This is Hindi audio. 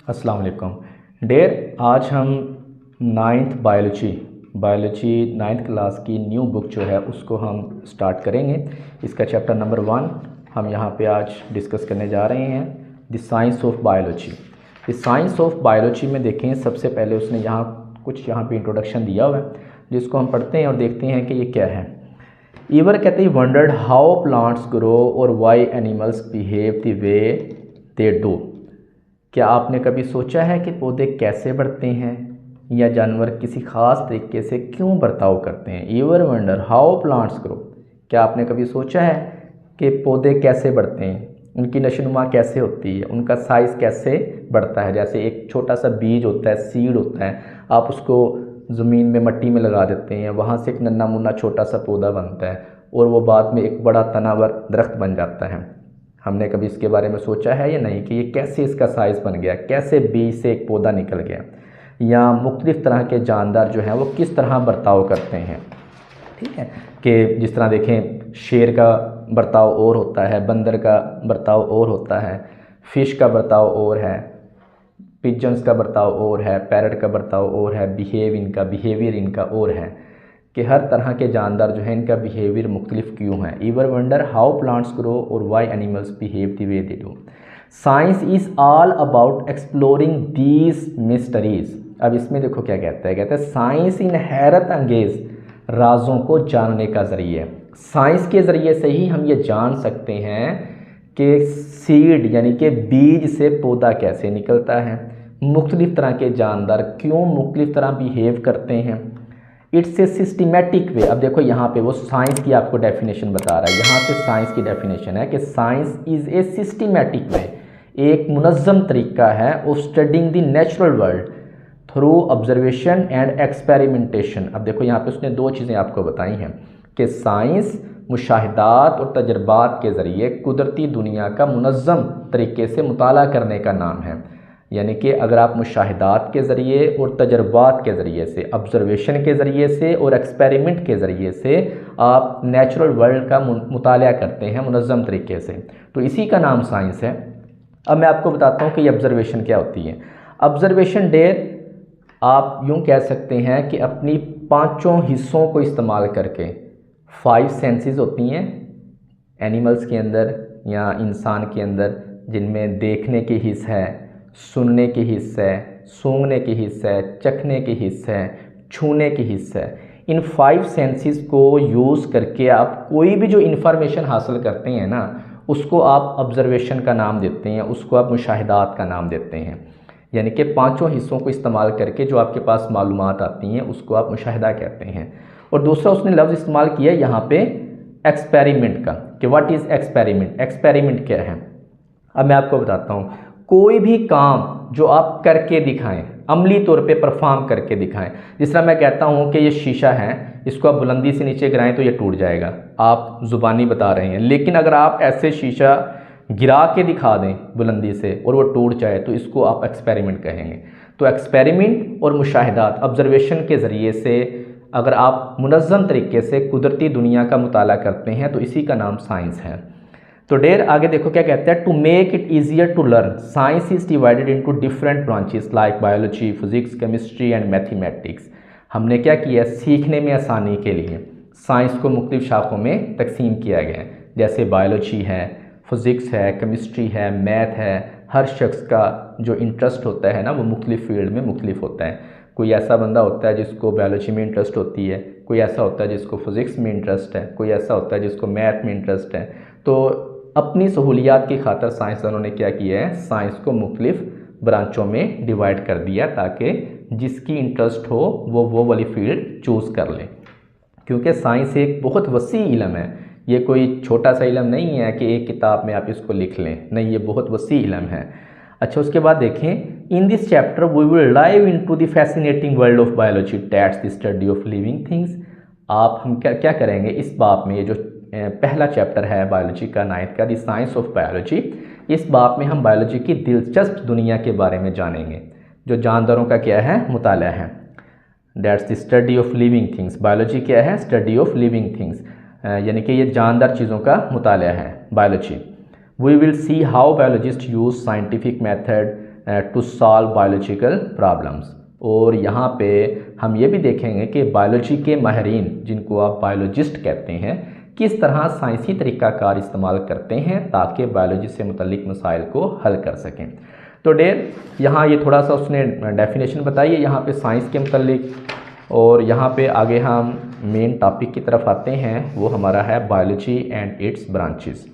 अस्सलाम वालेकुम डेयर। आज हम नाइन्थ बायोलॉजी नाइन्थ क्लास की न्यू बुक जो है उसको हम स्टार्ट करेंगे। इसका चैप्टर नंबर 1 हम यहाँ पे आज डिस्कस करने जा रहे हैं, the science of biology. The science of biology में देखें, सबसे पहले उसने कुछ यहाँ पे इंट्रोडक्शन दिया हुआ है जिसको हम पढ़ते हैं और देखते हैं कि ये क्या है। ईवर कहते हैं वंडर्ड हाउ प्लांट्स ग्रो और why animals behave the way they do. क्या आपने कभी सोचा है कि पौधे कैसे बढ़ते हैं या जानवर किसी ख़ास तरीके से क्यों बर्ताव करते हैं। ईवर वंडर हाउ प्लांट्स ग्रो, क्या आपने कभी सोचा है कि पौधे कैसे बढ़ते हैं, उनकी नशोनुमा कैसे होती है, उनका साइज़ कैसे बढ़ता है। जैसे एक छोटा सा बीज होता है, सीड होता है, आप उसको ज़मीन में मिट्टी में लगा देते हैं, वहाँ से एक नन्ना मुन्ना छोटा सा पौधा बनता है और वो बाद में एक बड़ा तनावर दरख्त बन जाता है। हमने कभी इसके बारे में सोचा है या नहीं कि ये कैसे इसका साइज़ बन गया, कैसे बीज से एक पौधा निकल गया, या मुख्तलिफ़ तरह के जानदार जो हैं वो किस तरह बर्ताव करते हैं। ठीक है कि जिस तरह देखें, शेर का बर्ताव और होता है, बंदर का बर्ताव और होता है, फ़िश का बर्ताव और है, पिजन्स का बर्ताव और है, पैरट का बर्ताव और है, बिहेवियर इनका और है, कि हर तरह के जानदार जो हैं इनका बिहेवियर मुख्तलिफ क्यों है। Ever wonder how plants grow और why animals behave the way they do. Science is all about exploring these mysteries. अब इसमें देखो क्या कहता है साइंस इन हैरत अंगेज राजों को जानने का ज़रिए। साइंस के ज़रिए से ही हम ये जान सकते हैं कि सीड यानी कि बीज से पौधा कैसे निकलता है, मुख्तलिफ़ तरह के जानदार क्यों मुख्तलिफ़ तरह बिहेव करते हैं। It's a systematic way. अब देखो यहाँ पे वो साइंस की आपको डेफिनेशन बता रहा है, यहाँ से साइंस की डेफिनेशन है कि science is a systematic way, एक मुनज़्ज़म तरीका है of studying the natural world through observation and experimentation. अब देखो यहाँ पे उसने दो चीज़ें आपको बताई हैं कि साइंस मुशाहिदात और तजर्बात के ज़रिए कुदरती दुनिया का मुनज़्ज़म तरीके से मुताला करने का नाम है। यानी कि अगर आप मुशाहिदात के ज़रिए और तजर्बात के ज़रिए से, ऑब्ज़र्वेशन के ज़रिए से और एक्सपेरिमेंट के ज़रिए से आप नेचुरल वर्ल्ड का मुताला करते हैं मुनज़्ज़म तरीके से, तो इसी का नाम साइंस है। अब मैं आपको बताता हूँ कि ये ऑब्ज़र्वेशन क्या होती है। ऑब्ज़र्वेशन डेयर आप यूँ कह सकते हैं कि अपनी पाँचों हिस्सों को इस्तेमाल करके, 5 सेंसेस होती हैं एनिमल्स के अंदर या इंसान के अंदर, जिनमें देखने की हिस्स है, सुनने की हिस्सा है, सूंघने की हिस्सा है, चखने की हिस्सा है, छूने की हिस्सा है। इन 5 सेंसेस को यूज़ करके आप कोई भी जो इन्फॉर्मेशन हासिल करते हैं ना, उसको आप ऑब्ज़र्वेशन का नाम देते हैं, उसको आप मुशाहिदात का नाम देते हैं। यानी कि पाँचों हिस्सों को इस्तेमाल करके जो आपके पास मालूमात आती हैं उसको आप मुशाहिदा कहते हैं। और दूसरा उसने लफ्ज़ इस्तेमाल किया यहाँ पे एक्सपेरिमेंट का, कि व्हाट इज़ एक्सपेरिमेंट, एक्सपेरिमेंट क्या है। अब मैं आपको बताता हूँ, कोई भी काम जो आप करके दिखाएं, अमली तौर पे परफॉर्म करके दिखाएं। जिस तरह मैं कहता हूँ कि ये शीशा है, इसको आप बुलंदी से नीचे गिराएं तो ये टूट जाएगा, आप ज़ुबानी बता रहे हैं। लेकिन अगर आप ऐसे शीशा गिरा के दिखा दें बुलंदी से और वो टूट जाए तो इसको आप एक्सपेरिमेंट कहेंगे। तो एक्सपेरिमेंट और मुशाहिदात, ऑब्ज़र्वेशन के ज़रिए से अगर आप मुनज़्ज़म तरीके से कुदरती दुनिया का मुताला करते हैं तो इसी का नाम साइंस है। तो डेर आगे देखो क्या कहता है, to make it easier to learn science is divided into different branches like biology, physics, chemistry and mathematics. हमने क्या किया, सीखने में आसानी के लिए साइंस को मुख्तलिफ शाखों में तकसीम किया गया है। जैसे बायोलॉजी है, फिज़िक्स है, केमिस्ट्री है, मैथ है। हर शख्स का जो इंटरेस्ट होता है ना वो मुख्तलिफ फील्ड में मुख्तलिफ होता है। कोई ऐसा बंदा होता है जिसको बायोलॉजी में इंटरेस्ट होती है, कोई ऐसा होता है जिसको फिज़िक्स में इंटरेस्ट है, कोई ऐसा होता है जिसको मैथ में इंटरेस्ट है। तो अपनी सहूलियात की खातर साइंसदानों ने क्या किया है, साइंस को मुख्तलिफ ब्रांचों में डिवाइड कर दिया ताकि जिसकी इंटरेस्ट हो वो वाली फील्ड चूज़ कर ले। क्योंकि साइंस एक बहुत वसी इल्म है, ये कोई छोटा सा इल्म नहीं है कि एक किताब में आप इसको लिख लें, नहीं, ये बहुत वसी इल्म है। अच्छा, उसके बाद देखें, in this chapter we will dive into the fascinating world of biology that's the study of living things. हम क्या करेंगे इस बाब में, ये जो पहला चैप्टर है बायोलॉजी का 9th का, द साइंस ऑफ बायोलॉजी, इस बाब में हम बायोलॉजी की दिलचस्प दुनिया के बारे में जानेंगे जो जानदारों का क्या है, मुताला है। That's the study of living things. Biology क्या है, स्टडी ऑफ लिविंग थिंग्स, यानी कि ये जानदार चीज़ों का मुताला है biology. We will see how biologist use scientific method to solve biological problems. और यहाँ पे हम ये भी देखेंगे कि बायोलॉजी के माहिरीन, जिनको आप बायोलॉजिस्ट कहते हैं, किस तरह साइंसी तरीक़ाकार इस्तेमाल करते हैं ताकि बायोलॉजी से मुतल्लिक मसाइल को हल कर सकें। तो डेयर यहाँ ये थोड़ा सा उसने डेफिनेशन बताई है यहाँ पे साइंस के मुतल्लिक। और यहाँ पे आगे हम मेन टॉपिक की तरफ आते हैं, वो हमारा है बायोलॉजी एंड इट्स ब्रांचेस।